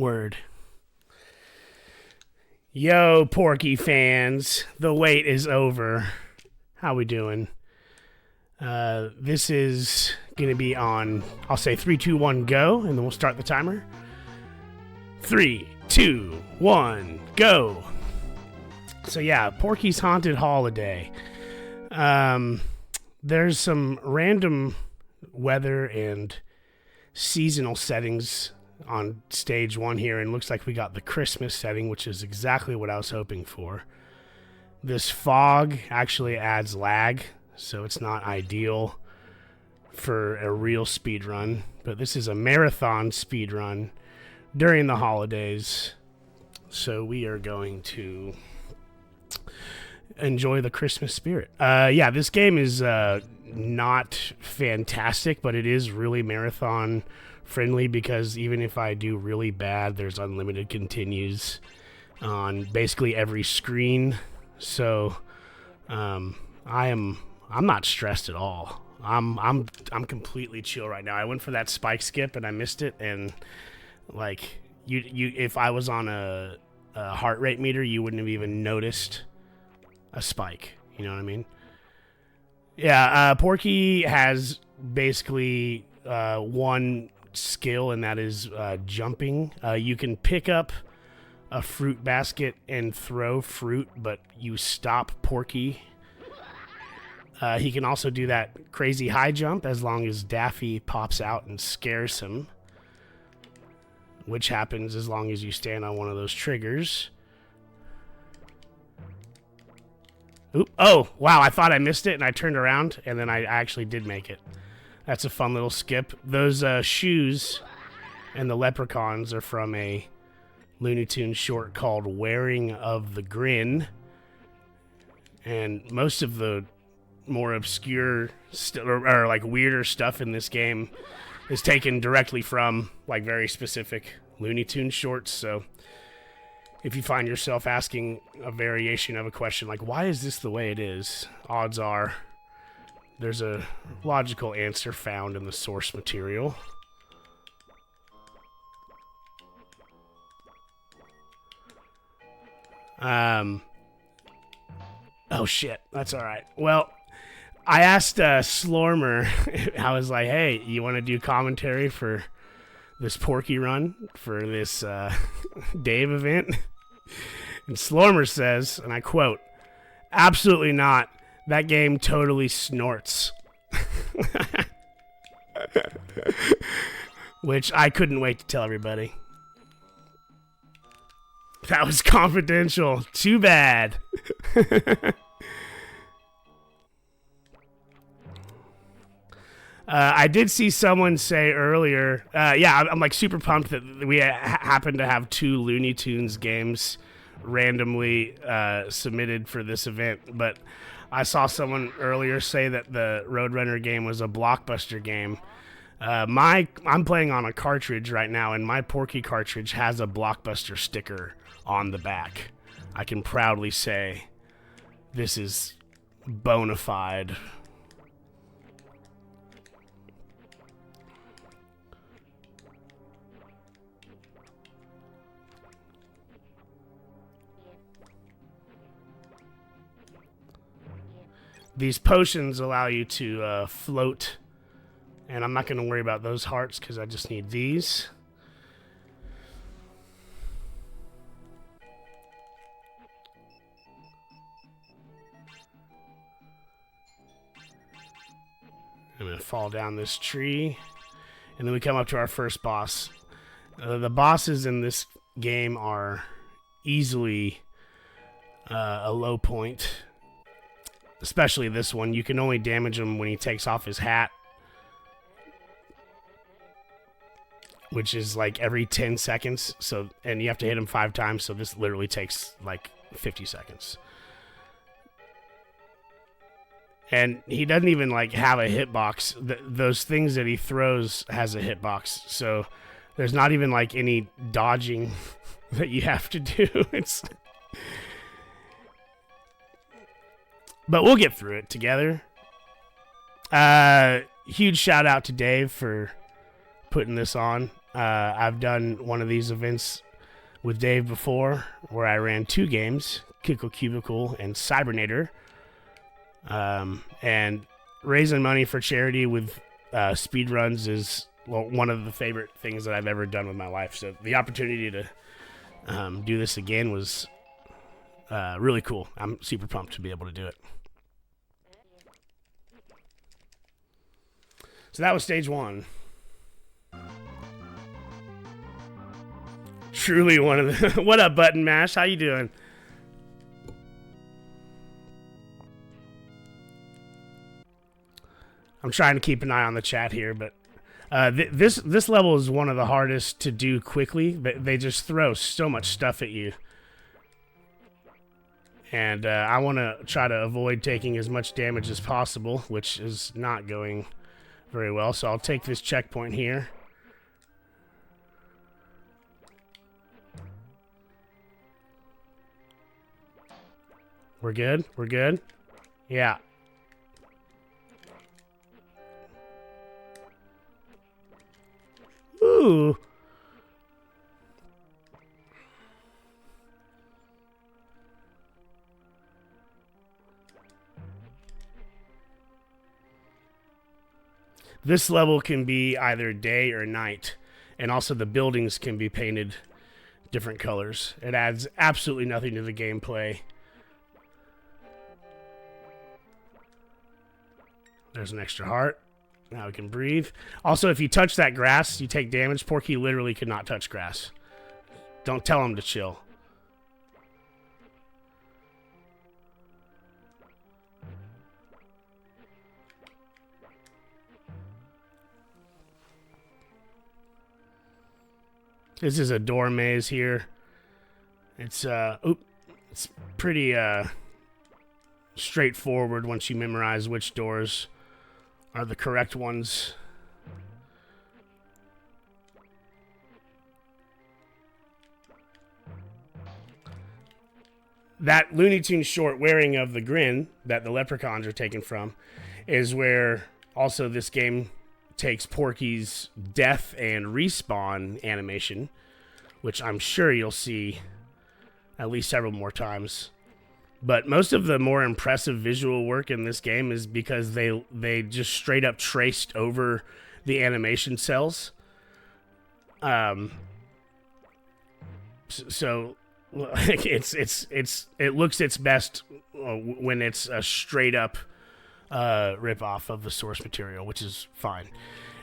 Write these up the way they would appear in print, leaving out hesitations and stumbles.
Word. Yo, Porky fans. The wait is over. How we doing? This is going to be on, I'll say 3, 2, 1, go, and then we'll start the timer. 3, 2, 1, go. So yeah, Porky's Haunted Holiday. There's some random weather and seasonal settings on stage 1 here, and looks like we got the Christmas setting, which is exactly what I was hoping for. This fog actually adds lag, so it's not ideal for a real speed run, but this is a marathon speed run during the holidays, so we are going to enjoy the Christmas spirit. Yeah, this game is not fantastic, but it is really marathon friendly, because even if I do really bad, there's unlimited continues on basically every screen. So I'm not stressed at all. I'm completely chill right now. I went for that spike skip and I missed it, and like you if I was on a heart rate meter, you wouldn't have even noticed a spike. You know what I mean? Yeah, Porky has basically one skill, and that is jumping. You can pick up a fruit basket and throw fruit, but you stop Porky. He can also do that crazy high jump as long as Daffy pops out and scares him, which happens as long as you stand on one of those triggers. Oop. Oh, wow, I thought I missed it, and I turned around, and then I actually did make it. That's a fun little skip. Those shoes and the leprechauns are from a Looney Tunes short called Wearing of the Grin. And most of the more obscure or like weirder stuff in this game is taken directly from like very specific Looney Tunes shorts. So if you find yourself asking a variation of a question like, why is this the way it is? Odds are there's a logical answer found in the source material. Oh shit, that's alright. Well, I asked Slormer, I was like, hey, you want to do commentary for this Porky run, for this Dave event? And Slormer says, and I quote, "Absolutely not. That game totally snorts." Which I couldn't wait to tell everybody. That was confidential. Too bad. I did see someone say earlier, yeah, I'm like super pumped that we happen to have 2 Looney Tunes games randomly submitted for this event, but I saw someone earlier say that the Roadrunner game was a Blockbuster game. I'm playing on a cartridge right now, and my Porky cartridge has a Blockbuster sticker on the back. I can proudly say this is bona fide. These potions allow you to float, and I'm not going to worry about those hearts because I just need these. I'm going to fall down this tree, and then we come up to our first boss. The bosses in this game are easily a low point. Especially this one. You can only damage him when he takes off his hat, which is like every 10 seconds. So, and you have to hit him 5 times, so this literally takes like 50 seconds. And he doesn't even like have a hitbox. Those things that he throws has a hitbox, so there's not even like any dodging that you have to do. It's... But we'll get through it together. Huge shout out to Dave for putting this on. I've done one of these events with Dave before where I ran 2 games, Kickle Cubicle and Cybernator. And raising money for charity with speed runs is one of the favorite things that I've ever done with my life. So the opportunity to do this again was really cool. I'm super pumped to be able to do it. So that was stage 1. Truly one of the... What up, Button Mash? How you doing? I'm trying to keep an eye on the chat here, but this level is one of the hardest to do quickly. They just throw so much stuff at you. And I want to try to avoid taking as much damage as possible, which is not going very well. So I'll take this checkpoint here. We're good? We're good? Yeah. Ooh. This level can be either day or night, and also the buildings can be painted different colors. It adds absolutely nothing to the gameplay. There's an extra heart. Now we can breathe. Also, if you touch that grass, you take damage. Porky literally could not touch grass. Don't tell him to chill. This is a door maze here. It's it's pretty straightforward once you memorize which doors are the correct ones. That Looney Tunes short, Wearing of the Grin, that the leprechauns are taken from, is where also this game takes Porky's death and respawn animation, which I'm sure you'll see at least several more times. But most of the more impressive visual work in this game is because they just straight up traced over the animation cells. So it looks its best when it's a straight up rip off of the source material, which is fine.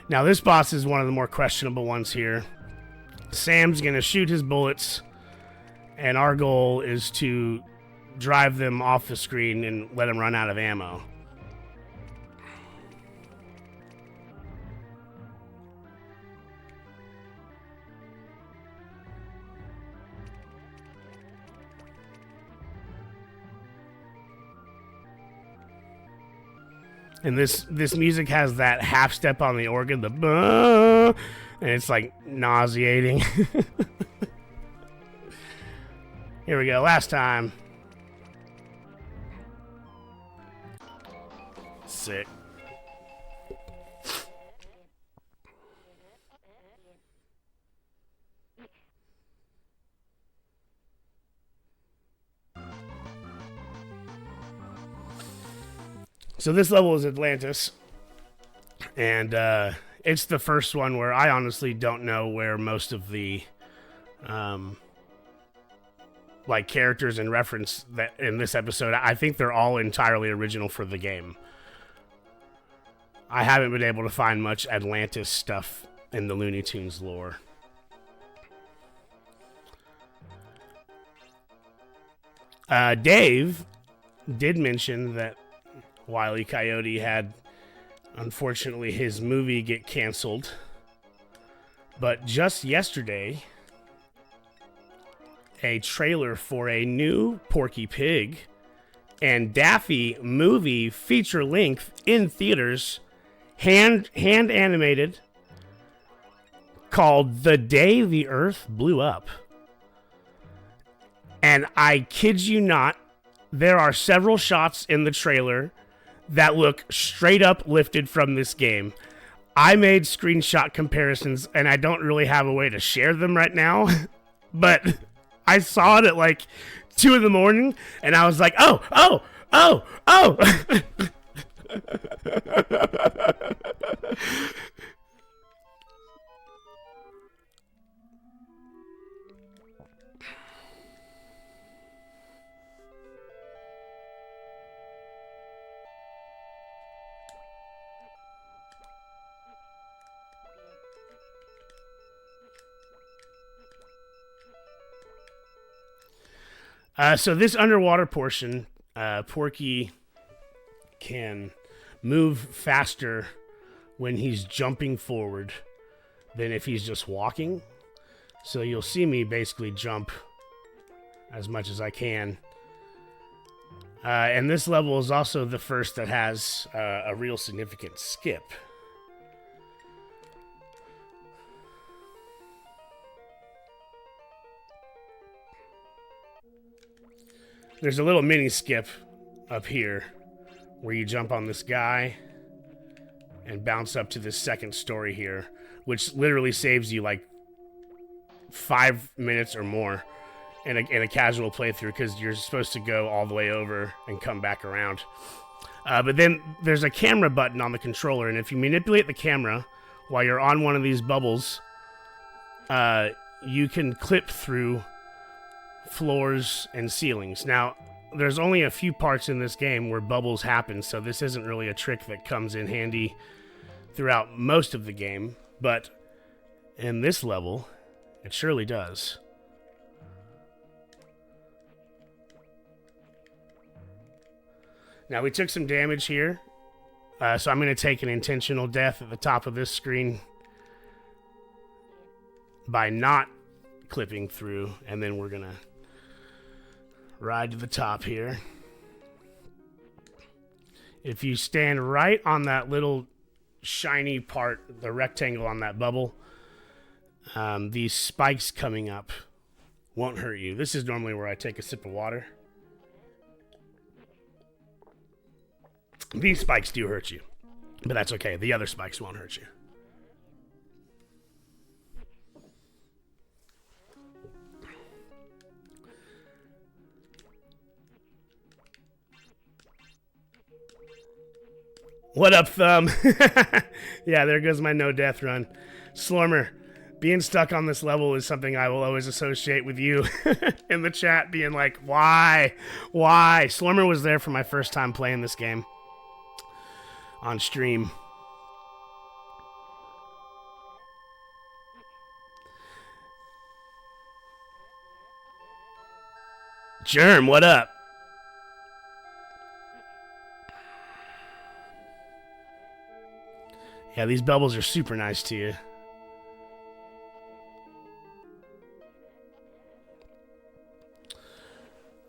Now this boss is one of the more questionable ones here. Sam's gonna shoot his bullets, and our goal is to drive them off the screen and let them run out of ammo. And this music has that half step on the organ, the and it's like nauseating. Here we go, last time. Sick. So this level is Atlantis, and it's the first one where I honestly don't know where most of the like characters and reference that in this episode. I think they're all entirely original for the game. I haven't been able to find much Atlantis stuff in the Looney Tunes lore. Dave did mention that Wile E. Coyote had, unfortunately, his movie get canceled. But just yesterday, a trailer for a new Porky Pig and Daffy movie feature length in theaters, hand animated, called The Day the Earth Blew Up. And I kid you not, there are several shots in the trailer that look straight up lifted from this game. I made screenshot comparisons, and I don't really have a way to share them right now, but I saw it at like 2 in the morning, and I was like, oh, oh, oh, oh. So this underwater portion, Porky can move faster when he's jumping forward than if he's just walking. So you'll see me basically jump as much as I can. And this level is also the first that has a real significant skip. There's a little mini skip up here where you jump on this guy and bounce up to this second story here, which literally saves you like 5 minutes or more in a casual playthrough, because you're supposed to go all the way over and come back around. But then there's a camera button on the controller, and if you manipulate the camera while you're on one of these bubbles, you can clip through floors and ceilings. Now, there's only a few parts in this game where bubbles happen, so this isn't really a trick that comes in handy throughout most of the game, but in this level, it surely does. Now, we took some damage here, so I'm going to take an intentional death at the top of this screen by not clipping through, and then we're going to ride to the top here. If you stand right on that little shiny part, the rectangle on that bubble, these spikes coming up won't hurt you. This is normally where I take a sip of water. These spikes do hurt you, but that's okay. The other spikes won't hurt you. What up, Thumb? Yeah, there goes my no-death run. Slormer, being stuck on this level is something I will always associate with you in the chat, being like, why? Why? Slormer was there for my first time playing this game on stream. Germ, what up? Yeah, these bubbles are super nice to you.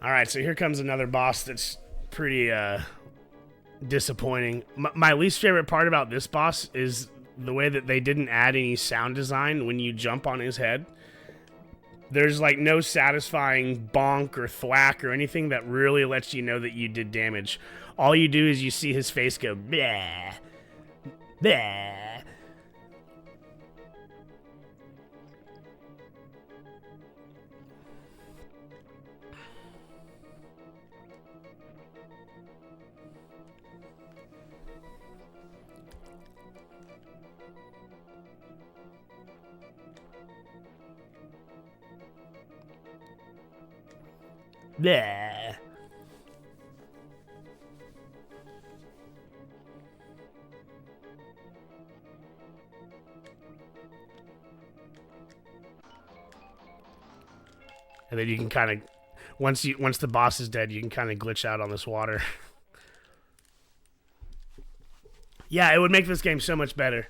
Alright, so here comes another boss that's pretty disappointing. My least favorite part about this boss is the way that they didn't add any sound design when you jump on his head. There's like no satisfying bonk or thwack or anything that really lets you know that you did damage. All you do is you see his face go bleh. Bleh. Bleh. And then you can kind of, once the boss is dead, you can kind of glitch out on this water. Yeah, it would make this game so much better.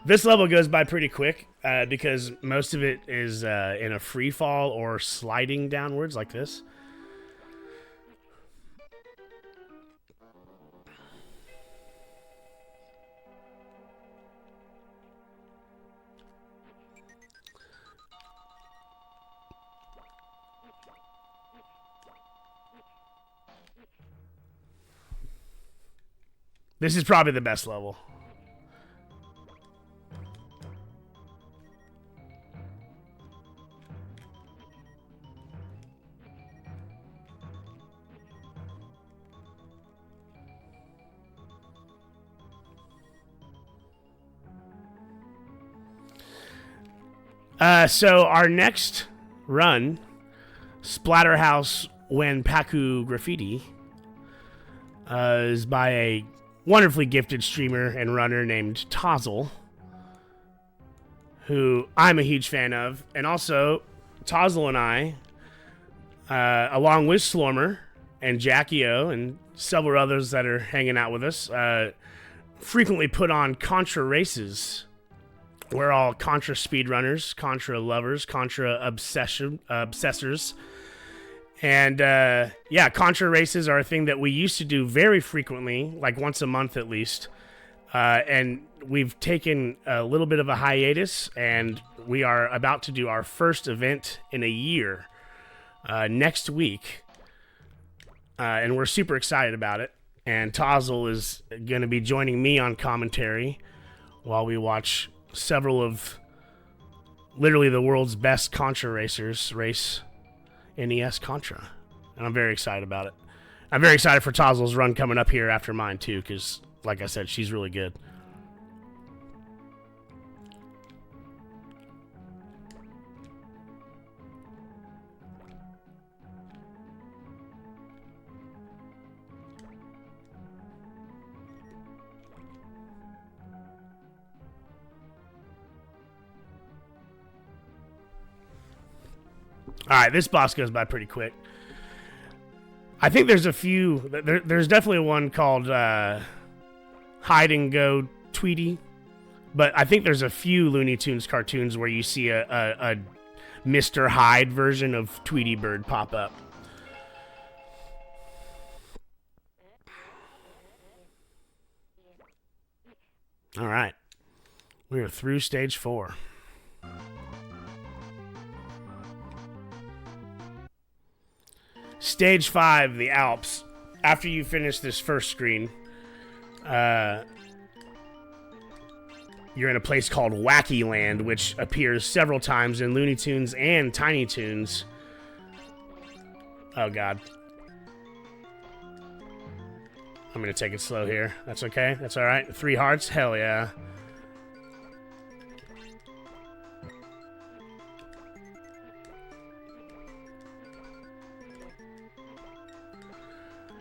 This level goes by pretty quick because most of it is in a free fall or sliding downwards like this. This is probably the best level. So our next run, Splatterhouse When Paku Graffiti, is by a wonderfully gifted streamer and runner named Tozzle, who I'm a huge fan of. And also, Tozzle and I, along with Slormer and Jackie O and several others that are hanging out with us, frequently put on Contra races. We're all Contra speedrunners, Contra lovers, Contra obsessors. And yeah, Contra races are a thing that we used to do very frequently, like once a month at least. And we've taken a little bit of a hiatus, and we are about to do our first event in a year next week. And we're super excited about it. And Tozzle is going to be joining me on commentary while we watch several of literally the world's best Contra racers race NES Contra. And I'm very excited about it. I'm very excited for Tozzle's run coming up here after mine too, because like I said, she's really good. All right, this boss goes by pretty quick. I think there's a few. There's definitely one called Hide and Go Tweety, but I think there's a few Looney Tunes cartoons where you see a Mr. Hyde version of Tweety Bird pop up. All right, we are through stage 4. Stage 5, the Alps. After you finish this first screen, you're in a place called Wacky Land, which appears several times in Looney Tunes and Tiny Toons. Oh, God. I'm going to take it slow here. That's okay? That's all right? 3 hearts? Hell yeah.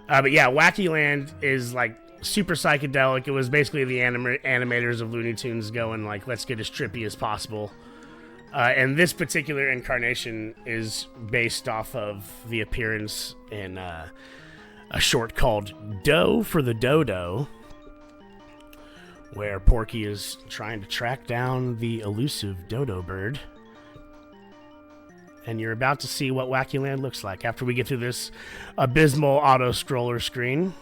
But yeah, Wacky Land is like super psychedelic. It was basically the animators of Looney Tunes going like, let's get as trippy as possible. And this particular incarnation is based off of the appearance in a short called Doe for the Dodo, where Porky is trying to track down the elusive dodo bird. And you're about to see what Wacky Land looks like after we get through this abysmal auto-scroller screen.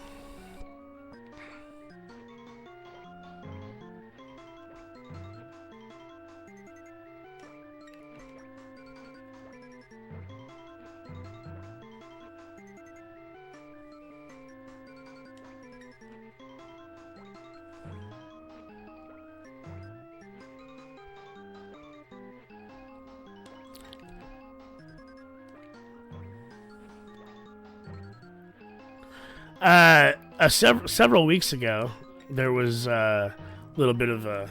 Several weeks ago, there was a little bit of a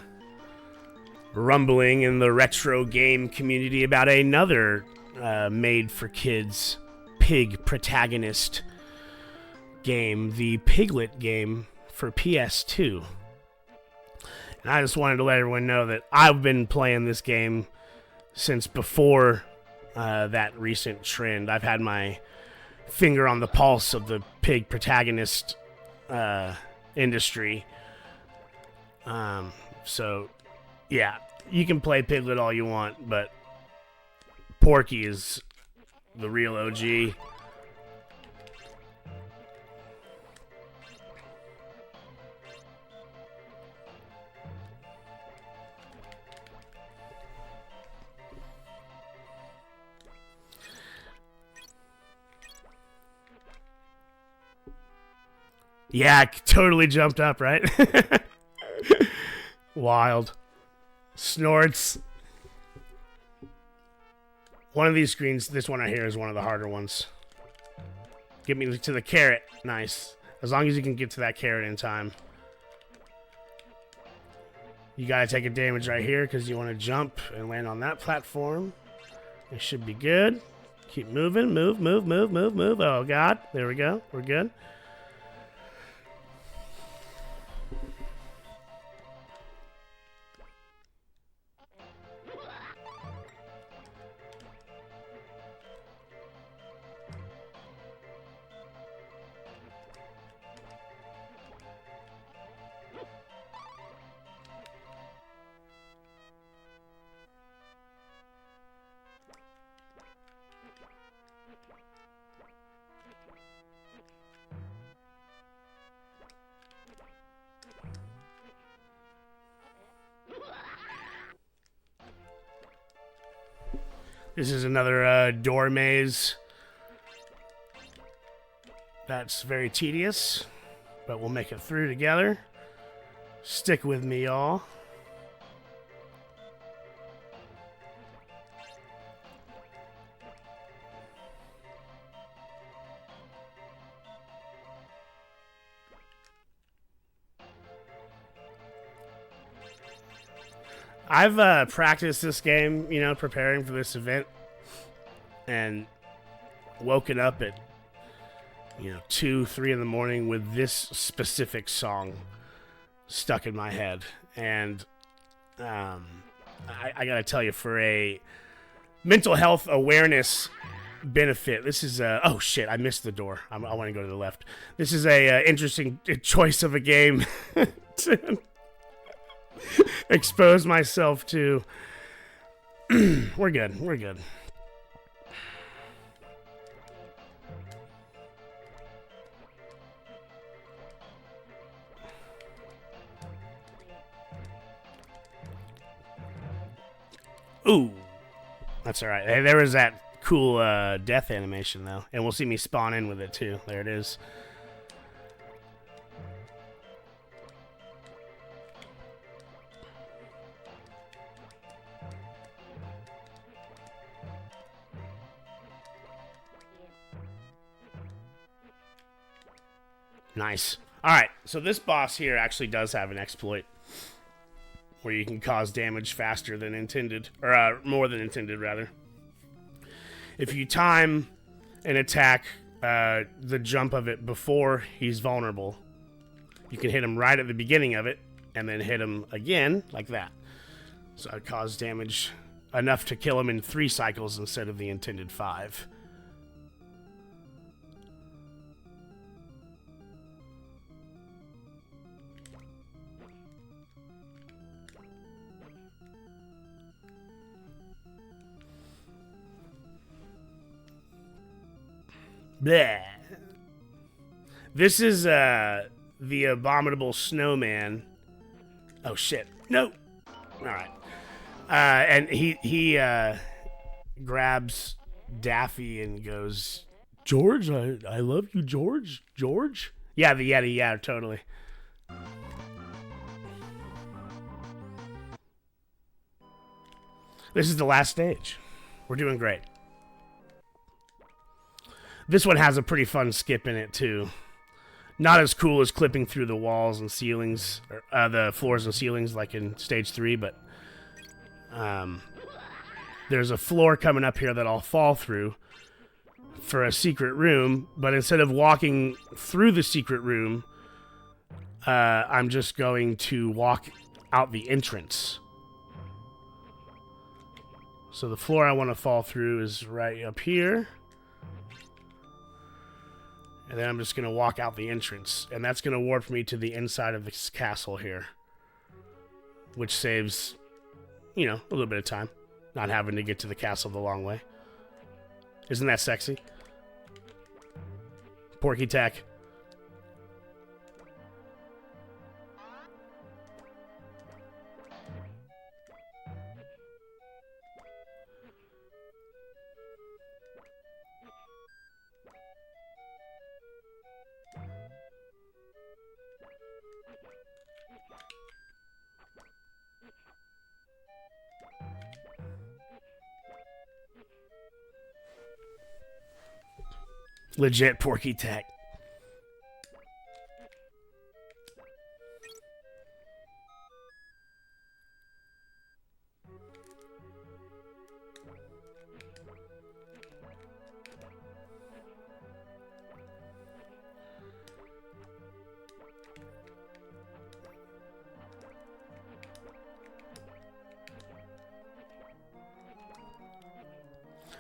rumbling in the retro game community about another made-for-kids pig protagonist game, the Piglet game for PS2. And I just wanted to let everyone know that I've been playing this game since before that recent trend. I've had my finger on the pulse of the pig protagonist industry. So, yeah, you can play Piglet all you want, but Porky is the real OG. Yeah, totally jumped up, right? Wild. Snorts. One of these screens, this one right here, is one of the harder ones. Get me to the carrot. Nice. As long as you can get to that carrot in time. You gotta take a damage right here because you want to jump and land on that platform. It should be good. Keep moving. Move, move, move, move, move. Oh, God. There we go. We're good. This is another door maze. That's very tedious, but we'll make it through together. Stick with me, y'all. I've practiced this game, you know, preparing for this event, and woken up at, 2, 3 in the morning with this specific song stuck in my head. And I gotta tell you, for a mental health awareness benefit, this is oh shit, I missed the door. I want to go to the left. This is a interesting choice of a game to expose myself to. We're good. Ooh, that's all right. Hey, there was that cool death animation though, and we'll see me spawn in with it too. There it is. Nice. All right, so this boss here actually does have an exploit where you can cause damage faster than intended, or more than intended, rather. If you time an attack, the jump of it before he's vulnerable, you can hit him right at the beginning of it, and then hit him again, like that. So I cause damage enough to kill him in 3 cycles instead of the intended 5. Bleh. This is the abominable snowman. Oh shit! No. All right. And he grabs Daffy and goes, "George, I love you, George. George." Yeah, the Yeti. Yeah, totally. This is the last stage. We're doing great. This one has a pretty fun skip in it, too. Not as cool as clipping through the walls and ceilings, or the floors and ceilings like in Stage 3, but there's a floor coming up here that I'll fall through for a secret room, but instead of walking through the secret room, I'm just going to walk out the entrance. So the floor I want to fall through is right up here. And then I'm just going to walk out the entrance. And that's going to warp me to the inside of this castle here. Which saves, a little bit of time. Not having to get to the castle the long way. Isn't that sexy? Porky tech. Legit Porky tech.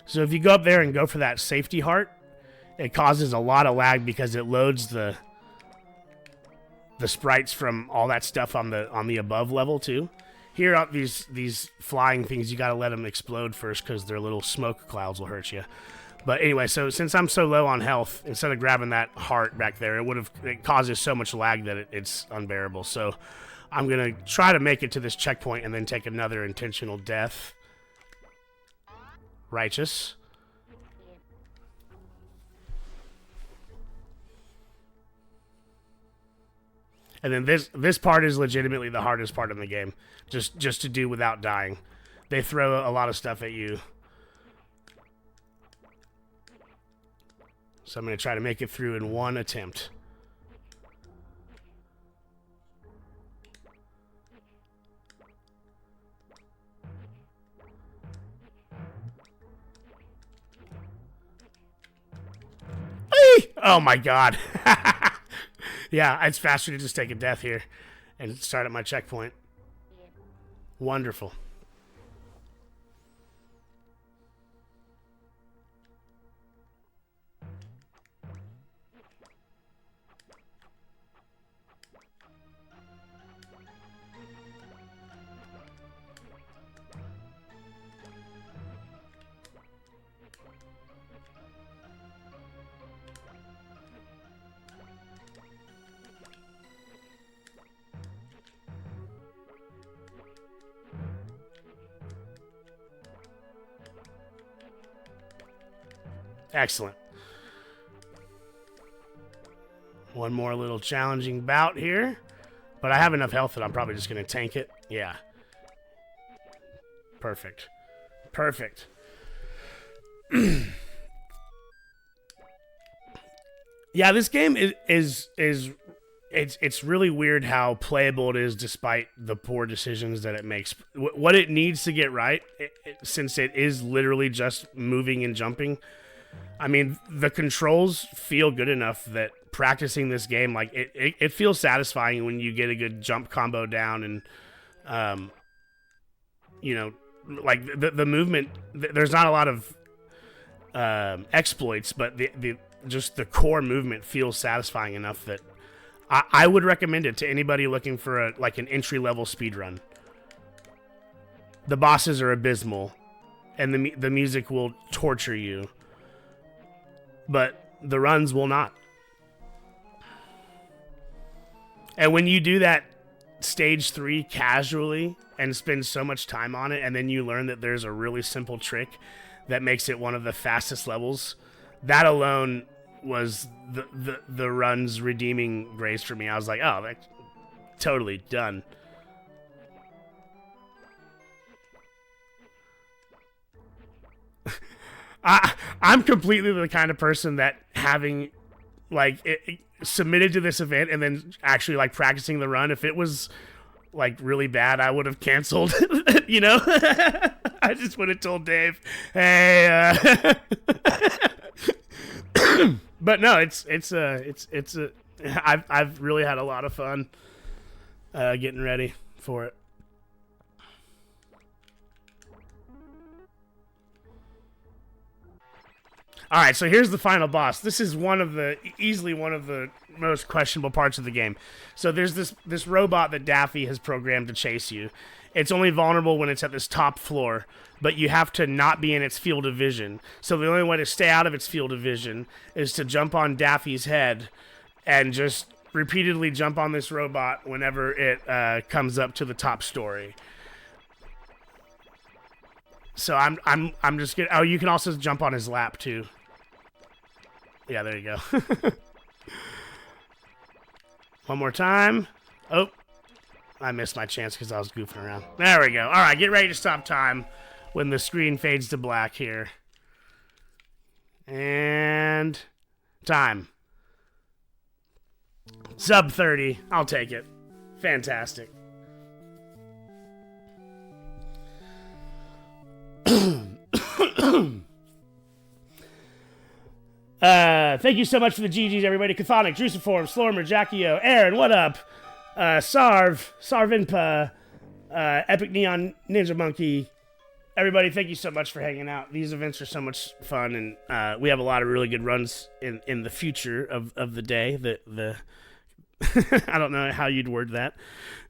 So if you go up there and go for that safety heart, it causes a lot of lag because it loads the sprites from all that stuff on the above level too. Here up these flying things, you got to let them explode first because their little smoke clouds will hurt you. But anyway, so since I'm so low on health, instead of grabbing that heart back there, it causes so much lag that it's unbearable. So I'm gonna try to make it to this checkpoint and then take another intentional death. Righteous. And then this part is legitimately the hardest part in the game, just to do without dying. They throw a lot of stuff at you. So I'm going to try to make it through in one attempt. Oh my god. Yeah, it's faster to just take a death here and start at my checkpoint. Wonderful. Excellent. One more little challenging bout here. But I have enough health that I'm probably just going to tank it. Yeah. Perfect. Perfect. Yeah, this game is it's really weird how playable it is despite the poor decisions that it makes. What it needs to get right, since it is literally just moving and jumping, I mean, the controls feel good enough that practicing this game, like, it feels satisfying when you get a good jump combo down and, you know, like, the movement, there's not a lot of exploits, but just the core movement feels satisfying enough that I would recommend it to anybody looking for an entry-level speedrun. The bosses are abysmal, and the music will torture you. But the runs will not. And when you do that stage 3 casually and spend so much time on it, and then you learn that there's a really simple trick that makes it one of the fastest levels, that alone was the run's redeeming grace for me. I was like, oh, that's totally done. I'm completely the kind of person that having, like, submitted to this event and then actually, like, practicing the run, if it was, like, really bad, I would have canceled, you know? I just would have told Dave, hey, but no, I've really had a lot of fun getting ready for it. All right, so here's the final boss. This is easily one of the most questionable parts of the game. So there's this robot that Daffy has programmed to chase you. It's only vulnerable when it's at this top floor, but you have to not be in its field of vision. So the only way to stay out of its field of vision is to jump on Daffy's head and just repeatedly jump on this robot whenever it comes up to the top story. So I'm just gonna. Oh, you can also jump on his lap too. Yeah, there you go. One more time. Oh, I missed my chance because I was goofing around. There we go. All right, get ready to stop time when the screen fades to black here. And time. Sub 30. I'll take it. Fantastic. Thank you so much for the GGs, everybody. Cathonic, Drusiform, Slormer, Jackio, Aaron, what up? Sarvinpa, Epic Neon Ninja Monkey. Everybody, thank you so much for hanging out. These events are so much fun, and we have a lot of really good runs in the future of the day. The I don't know how you'd word that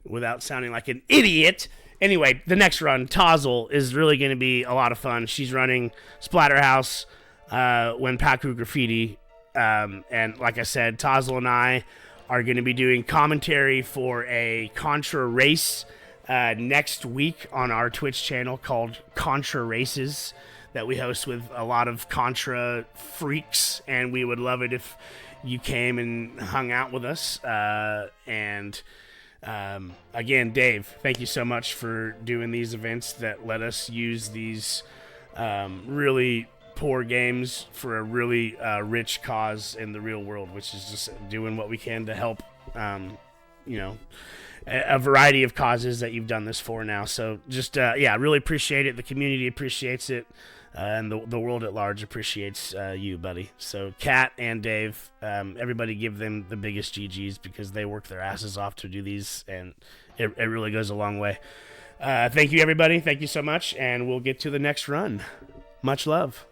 without sounding like an idiot. Anyway, the next run, Tozzle, is really going to be a lot of fun. She's running Splatterhouse, when Paku Graffiti, and like I said, Tozzle and I are going to be doing commentary for a Contra race next week on our Twitch channel called Contra Races that we host with a lot of Contra freaks, and we would love it if you came and hung out with us. Again, Dave, thank you so much for doing these events that let us use these really poor games for a really rich cause in the real world, which is just doing what we can to help, a variety of causes that you've done this for now. So just, really appreciate it. The community appreciates it. And the world at large appreciates you, buddy. So Kat and Dave, everybody give them the biggest GGs because they work their asses off to do these, and it really goes a long way. Thank you, everybody. Thank you so much, and we'll get to the next run. Much love.